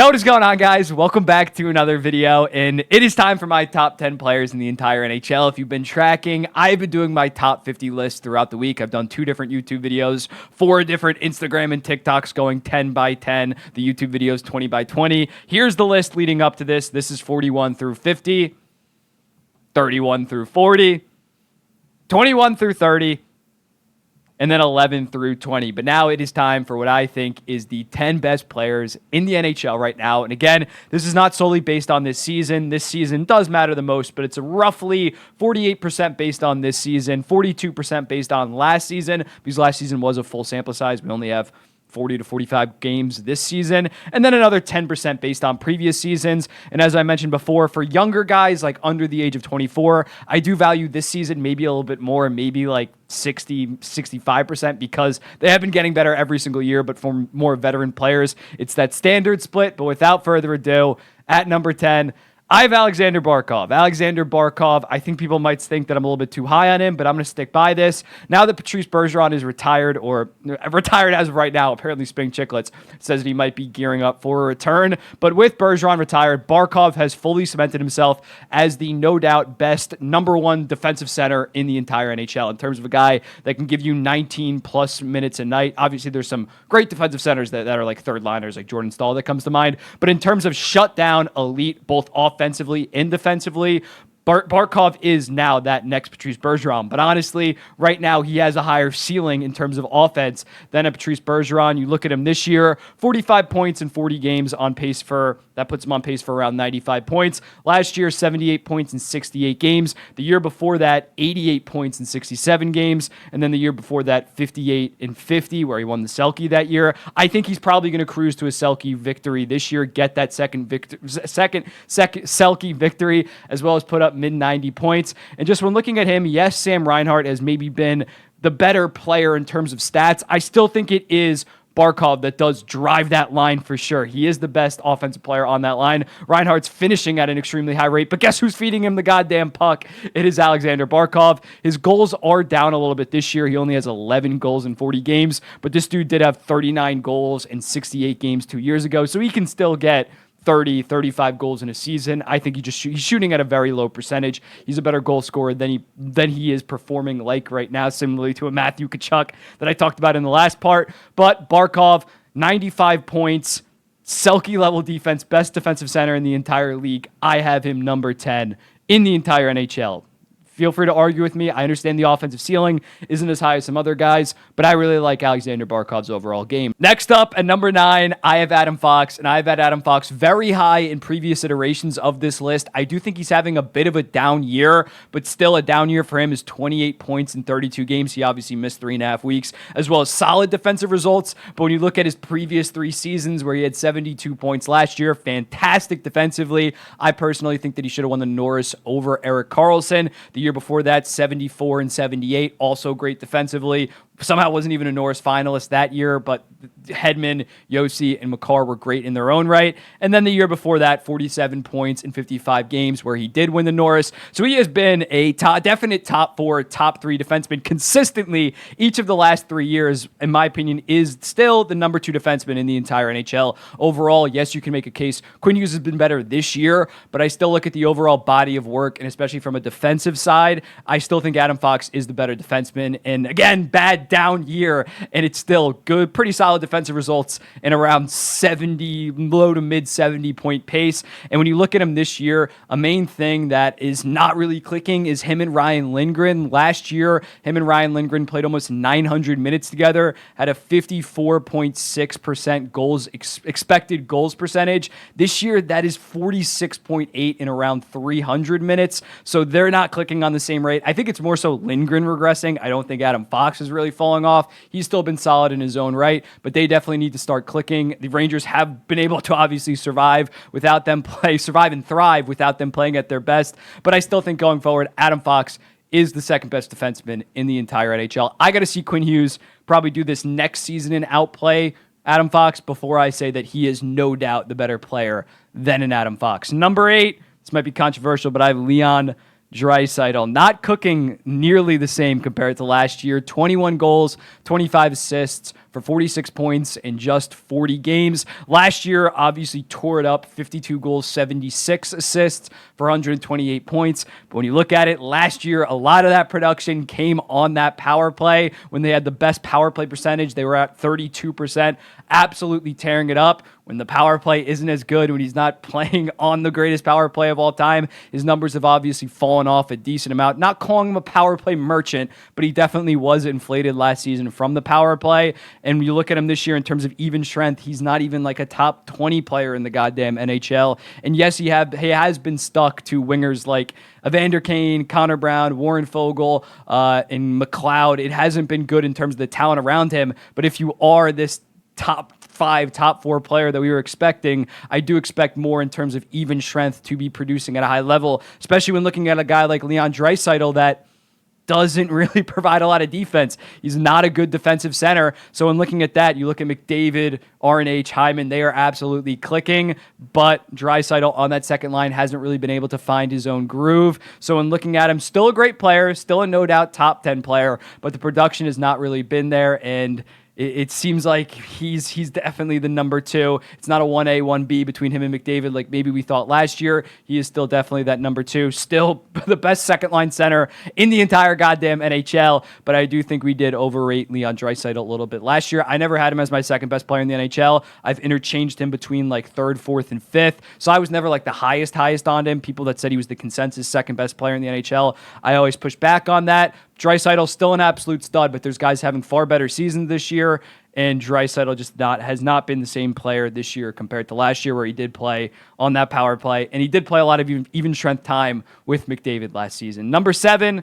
Hey, what is going on, guys? Welcome back to another video, and it is time for my top 10 players in the entire NHL. If you've been tracking, I've been doing my top 50 list throughout the week. I've done 2 different YouTube videos, 4 different Instagram and TikToks going 10 by 10, the YouTube videos 20 by 20. Here's the list leading up to this. This is 41 through 50, 31 through 40, 21 through 30, and then 11 through 20. But now it is time for what I think is the 10 best players in the NHL right now. And again, this is not solely based on this season. This season does matter the most, but it's a roughly 48% based on this season, 42% based on last season, because last season was a full sample size. We only have 40 to 45 games this season, and then another 10% based on previous seasons. And as I mentioned before, for younger guys like under the age of 24, I do value this season maybe a little bit more, maybe like 65%, because they have been getting better every single year. But for more veteran players, it's that standard split. But without further ado, at number 10, I have Alexander Barkov. Alexander Barkov, I think people might think that I'm a little bit too high on him, but I'm going to stick by this. Now that Patrice Bergeron is retired, or retired as of right now, apparently Spring Chicklets says that he might be gearing up for a return. But with Bergeron retired, Barkov has fully cemented himself as the no doubt best #1 defensive center in the entire NHL in terms of a guy that can give you 19 plus minutes a night. Obviously, there's some great defensive centers that are like third liners, like Jordan Staal that comes to mind. But in terms of shutdown elite, both offensively and defensively, Barkov is now that next Patrice Bergeron. But honestly, right now, he has a higher ceiling in terms of offense than a Patrice Bergeron. You look at him this year, 45 points in 40 games on pace that puts him on pace for around 95 points. Last year, 78 points in 68 games. The year before that, 88 points in 67 games. And then the year before that, 58 in 50, where he won the Selke that year. I think he's probably going to cruise to a Selke victory this year, get that second Selke victory, as well as put up mid-90 points. And just when looking at him, yes, Sam Reinhart has maybe been the better player in terms of stats. I still think it is Barkov that does drive that line for sure. He is the best offensive player on that line. Reinhart's finishing at an extremely high rate, but guess who's feeding him the goddamn puck? It is Alexander Barkov. His goals are down a little bit this year. He only has 11 goals in 40 games, but this dude did have 39 goals in 68 games 2 years ago, so he can still get 30, 35 goals in a season. I think he's shooting at a very low percentage. He's a better goal scorer than he is performing like right now, similarly to a Matthew Tkachuk that I talked about in the last part. But Barkov, 95 points, Selke level defense, best defensive center in the entire league. I have him number 10 in the entire NHL. Feel free to argue with me. I understand the offensive ceiling isn't as high as some other guys, but I really like Alexander Barkov's overall game. Next up, at number 9, I have Adam Fox, and I've had Adam Fox very high in previous iterations of this list. I do think he's having a bit of a down year, but still a down year for him is 28 points in 32 games. He obviously missed 3.5 weeks, as well as solid defensive results. But when you look at his previous 3 seasons where he had 72 points last year, fantastic defensively. I personally think that he should have won the Norris over Erik Karlsson. The year before that, 74 and 78, also great defensively. Somehow wasn't even a Norris finalist that year, but Hedman, Josi, and Makar were great in their own right. And then the year before that, 47 points in 55 games, where he did win the Norris. So he has been a definite top 4, top 3 defenseman consistently each of the last 3 years. In my opinion, is still the number 2 defenseman in the entire NHL. Overall, yes, you can make a case Quinn Hughes has been better this year, but I still look at the overall body of work, and especially from a defensive side, I still think Adam Fox is the better defenseman. And again, bad down year, and it's still good, pretty solid defensive results in around 70, low to mid 70 point pace. And when you look at him this year, a main thing that is not really clicking is him and Ryan Lindgren. Last year, him and Ryan Lindgren played almost 900 minutes together, had a 54.6% goals expected goals percentage. This year, that is 46.8 in around 300 minutes. So they're not clicking on the same rate. I think it's more so Lindgren regressing. I don't think Adam Fox is really falling off. He's still been solid in his own right, but they definitely need to start clicking. The Rangers have been able to obviously survive and thrive without them playing at their best. But I still think going forward, Adam Fox is the second best defenseman in the entire NHL. I got to see Quinn Hughes probably do this next season and outplay Adam Fox before I say that he is no doubt the better player than an Adam Fox. Number 8, this might be controversial, but I have Leon Draisaitl not cooking nearly the same compared to last year. 21 goals, 25 assists for 46 points in just 40 games. Last year, obviously tore it up, 52 goals, 76 assists for 128 points. But when you look at it, last year, a lot of that production came on that power play. When they had the best power play percentage, they were at 32%, absolutely tearing it up. When the power play isn't as good, when he's not playing on the greatest power play of all time, his numbers have obviously fallen off a decent amount. Not calling him a power play merchant, but he definitely was inflated last season from the power play. And when you look at him this year in terms of even strength, he's not even like a top 20 player in the goddamn NHL. And yes, he has been stuck to wingers like Evander Kane, Connor Brown, Warren Fogle, and McLeod. It hasn't been good in terms of the talent around him. But if you are this top 5, top 4 player that we were expecting, I do expect more in terms of even strength to be producing at a high level, especially when looking at a guy like Leon Draisaitl that doesn't really provide a lot of defense. He's not a good defensive center. So when looking at that, you look at McDavid, RNH, Hyman, they are absolutely clicking, but Draisaitl on that second line hasn't really been able to find his own groove. So when looking at him, still a great player, still a no doubt top 10 player, but the production has not really been there, and it seems like he's definitely the number 2. It's not a 1A, 1B between him and McDavid like maybe we thought last year. He is still definitely that number 2. Still the best second-line center in the entire goddamn NHL, but I do think we did overrate Leon Draisaitl a little bit last year. I never had him as my second-best player in the NHL. I've interchanged him between like 3rd, 4th, and 5th, so I was never like the highest on him. People that said he was the consensus second-best player in the NHL, I always push back on that. Draisaitl's still an absolute stud, but there's guys having far better seasons this year, and Draisaitl just has not been the same player this year compared to last year, where he did play on that power play, and he did play a lot of even strength time with McDavid last season. Number 7,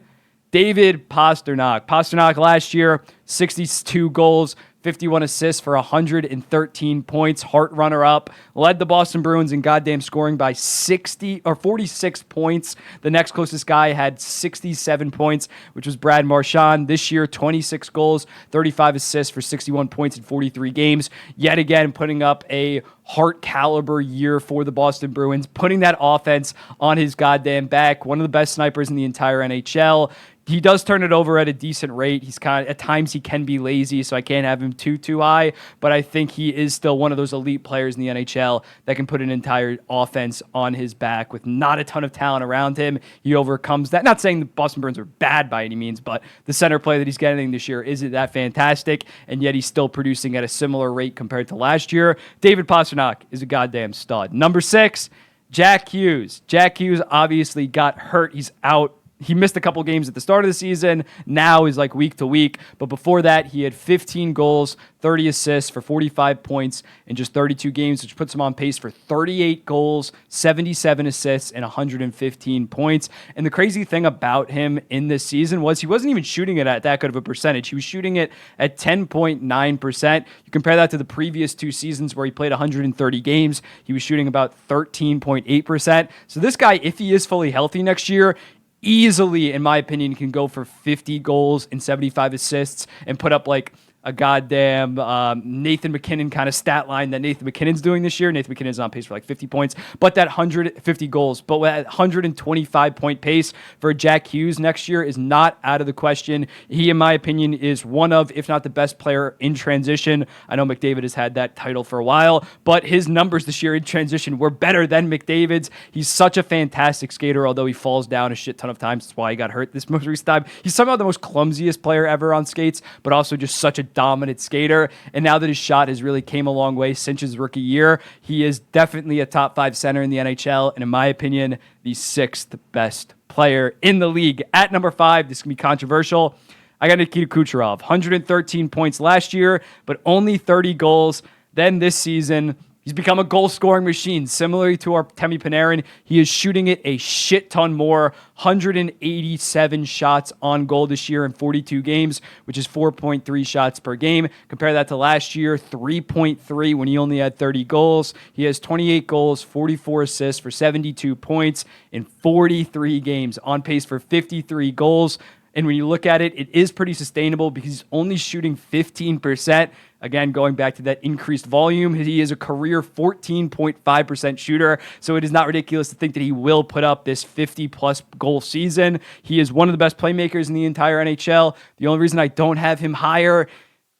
David Pastrnak. Pastrnak last year, 62 goals, 51 assists for 113 points, Hart runner-up, led the Boston Bruins in goddamn scoring by 46 points. The next closest guy had 67 points, which was Brad Marchand. This year, 26 goals, 35 assists for 61 points in 43 games. Yet again, putting up a Hart caliber year for the Boston Bruins, putting that offense on his goddamn back. One of the best snipers in the entire NHL. He does turn it over at a decent rate. He's at times he can be lazy, so I can't have him too high, but I think he is still one of those elite players in the NHL that can put an entire offense on his back with not a ton of talent around him. He overcomes that. Not saying the Boston Bruins are bad by any means, but the center play that he's getting this year isn't that fantastic, and yet he's still producing at a similar rate compared to last year. David Pastrnak is a goddamn stud. Number 6, Jack Hughes. Jack Hughes obviously got hurt. He's out. He missed a couple games at the start of the season. Now is like week to week. But before that, he had 15 goals, 30 assists for 45 points in just 32 games, which puts him on pace for 38 goals, 77 assists, and 115 points. And the crazy thing about him in this season was he wasn't even shooting it at that good of a percentage. He was shooting it at 10.9%. You compare that to the previous 2 seasons where he played 130 games. He was shooting about 13.8%. So this guy, if he is fully healthy next year, easily, in my opinion, can go for 50 goals and 75 assists and put up like a goddamn Nathan MacKinnon kind of stat line that Nathan MacKinnon's doing this year. Nathan MacKinnon's on pace for like 50 points, but that 150 goals, but that 125 point pace for Jack Hughes next year is not out of the question. He, in my opinion, is one of, if not the best player in transition. I know McDavid has had that title for a while, but his numbers this year in transition were better than McDavid's. He's such a fantastic skater, although he falls down a shit ton of times. That's why he got hurt this most recent time. He's somehow the most clumsiest player ever on skates, but also just such a dominant skater. And now that his shot has really came a long way since his rookie year, he is definitely a top 5 center in the NHL, and in my opinion, the 6th best player in the league. At number 5, this can be controversial, I got Nikita Kucherov. 113 points last year, but only 30 goals. Then this season, he's become a goal-scoring machine. Similarly to our Temi Panarin, he is shooting it a shit ton more. 187 shots on goal this year in 42 games, which is 4.3 shots per game. Compare that to last year, 3.3 when he only had 30 goals. He has 28 goals, 44 assists for 72 points in 43 games, on pace for 53 goals. And when you look at it, it is pretty sustainable because he's only shooting 15%. Again, going back to that increased volume, he is a career 14.5% shooter, so it is not ridiculous to think that he will put up this 50-plus goal season. He is one of the best playmakers in the entire NHL. The only reason I don't have him higher,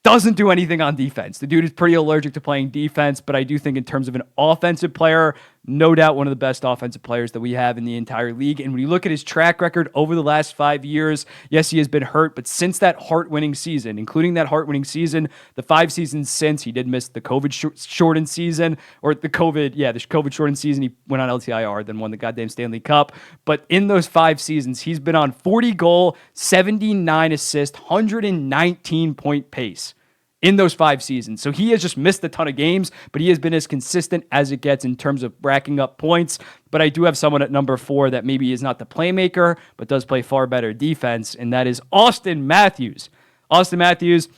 doesn't do anything on defense. The dude is pretty allergic to playing defense, but I do think in terms of an offensive player, no doubt one of the best offensive players that we have in the entire league. And when you look at his track record over the last 5 years, yes, he has been hurt, but since that Hart-winning season, including that Hart-winning season, the 5 seasons since, he did miss the COVID-shortened season, or the COVID-shortened season, he went on LTIR, then won the goddamn Stanley Cup. But in those 5 seasons, he's been on 40-goal, 79-assist, 119-point pace in those 5 seasons. So he has just missed a ton of games, but he has been as consistent as it gets in terms of racking up points. But I do have someone at number 4 that maybe is not the playmaker, but does play far better defense, and that is Auston Matthews. Auston Matthews,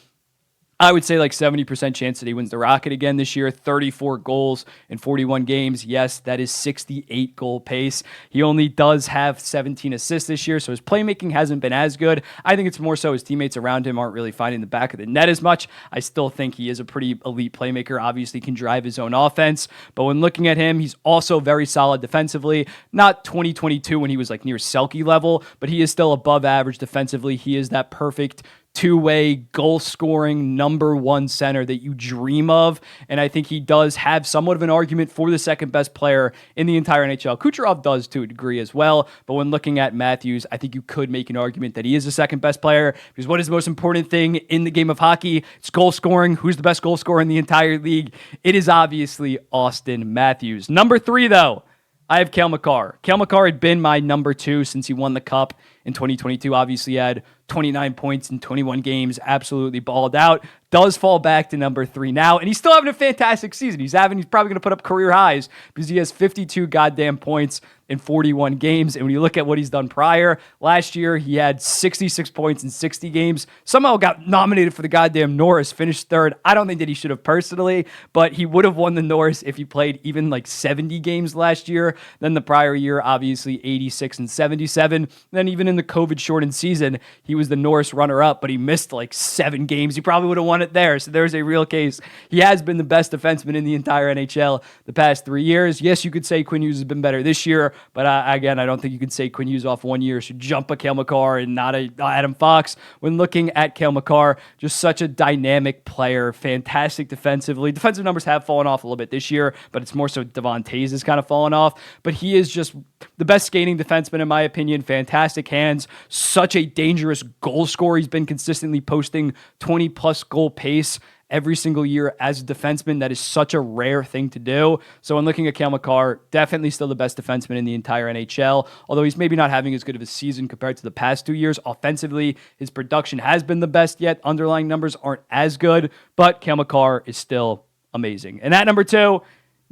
I would say like 70% chance that he wins the Rocket again this year. 34 goals in 41 games. Yes, that is 68 goal pace. He only does have 17 assists this year, so his playmaking hasn't been as good. I think it's more so his teammates around him aren't really finding the back of the net as much. I still think he is a pretty elite playmaker. Obviously can drive his own offense, but when looking at him, he's also very solid defensively. Not 2022 when he was like near Selke level, but he is still above average defensively. He is that perfect two-way goal-scoring number 1 center that you dream of, and I think he does have somewhat of an argument for the second best player in the entire NHL. Kucherov does to a degree as well, but when looking at Matthews, I think you could make an argument that he is the second best player, because what is the most important thing in the game of hockey? It's goal-scoring. Who's the best goal-scorer in the entire league? It is obviously Auston Matthews. Number 3, though, I have Cale Makar. Cale Makar had been my number 2 since he won the Cup in 2022. Obviously had 29 points in 21 games, absolutely balled out. Does fall back to number 3 now, and he's still having a fantastic season. He's probably going to put up career highs because he has 52 goddamn points in 41 games. And when you look at what he's done prior, last year he had 66 points in 60 games. Somehow got nominated for the goddamn Norris, finished 3rd. I don't think that he should have personally, but he would have won the Norris if he played even like 70 games last year. Then the prior year, obviously 86 and 77. Then even in the COVID-shortened season, he was the Norris runner-up, but he missed like 7 games. He probably would have won it there. So there's a real case. He has been the best defenseman in the entire NHL the past 3 years. Yes, you could say Quinn Hughes has been better this year, but again, I don't think you could say Quinn Hughes off 1 year should jump a Cale Makar and not a Adam Fox. When looking at Cale Makar, just such a dynamic player, fantastic defensively. Defensive numbers have fallen off a little bit this year, but it's more so Devon Toews has kind of fallen off. But he is just the best skating defenseman in my opinion. Fantastic hands, such a dangerous goal scorer. He's been consistently posting 20-plus goal pace every single year as a defenseman. That is such a rare thing to do. So when looking at Cale Makar, definitely still the best defenseman in the entire NHL, although he's maybe not having as good of a season compared to the past 2 years. Offensively, his production has been the best yet. Underlying numbers aren't as good, but Cale Makar is still amazing. And at number 2,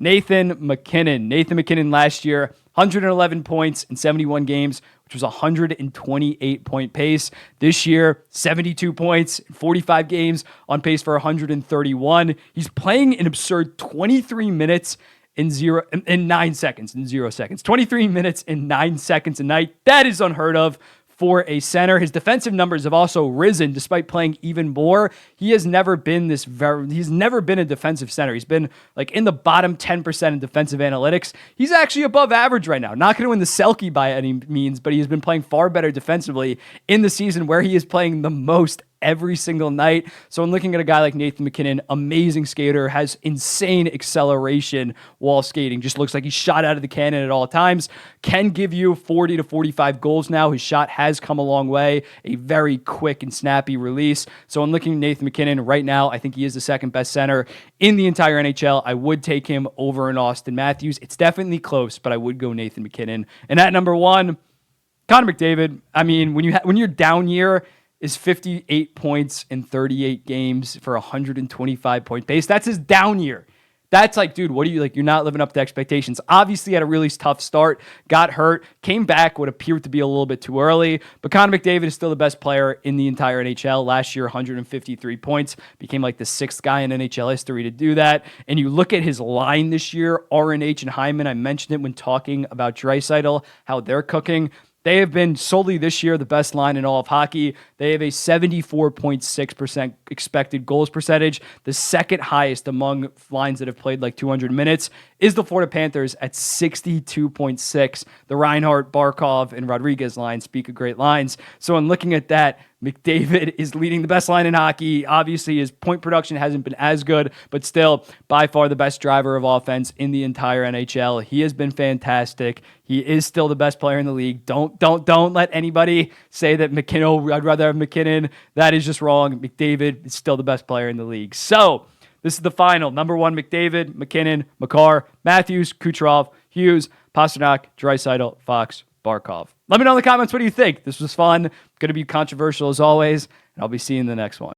Nathan MacKinnon. Nathan MacKinnon last year, 111 points in 71 games, which was a 128-point pace. This year, 72 points in 45 games, on pace for 131. He's playing an absurd 23 minutes in 9 seconds. 23 minutes and 9 seconds a night. That is unheard of for a center. His defensive numbers have also risen despite playing even more. He has never been he's never been a defensive center. He's been like in the bottom 10% in defensive analytics. He's actually above average right now. Not going to win the Selke by any means, but he has been playing far better defensively in the season where he is playing the most every single night. So I'm looking at a guy like Nathan MacKinnon, amazing skater, has insane acceleration while skating. Just looks like he's shot out of the cannon at all times. Can give you 40 to 45 goals now. His shot has come a long way. A very quick and snappy release. So I'm looking at Nathan MacKinnon right now. I think he is the second best center in the entire NHL. I would take him over an Auston Matthews. It's definitely close, but I would go Nathan MacKinnon. And at number 1, Connor McDavid. I mean, when you're down year, is 58 points in 38 games for 125-point pace. That's his down year. That's like, dude, what are you like? You're not living up to expectations. Obviously had a really tough start, got hurt, came back, what appeared to be a little bit too early. But Connor McDavid is still the best player in the entire NHL. Last year, 153 points, became like the 6th guy in NHL history to do that. And you look at his line this year, RNH and Hyman, I mentioned it when talking about Draisaitl, how they're cooking. They have been solely this year the best line in all of hockey. They have a 74.6% expected goals percentage. The second highest among lines that have played like 200 minutes is the Florida Panthers at 62.6. The Reinhart, Barkov, and Rodriguez line speak of great lines. So in looking at that, McDavid is leading the best line in hockey. Obviously, his point production hasn't been as good, but still by far the best driver of offense in the entire NHL. He has been fantastic. He is still the best player in the league. Don't let anybody say that MacKinnon, I'd rather have MacKinnon. That is just wrong. McDavid is still the best player in the league. So this is the final. Number 1, McDavid, MacKinnon, Makar, Matthews, Kucherov, Hughes, Pastrnak, Draisaitl, Fox, Barkov. Let me know in the comments, what do you think? This was fun. Going to be controversial as always, and I'll be seeing you in the next one.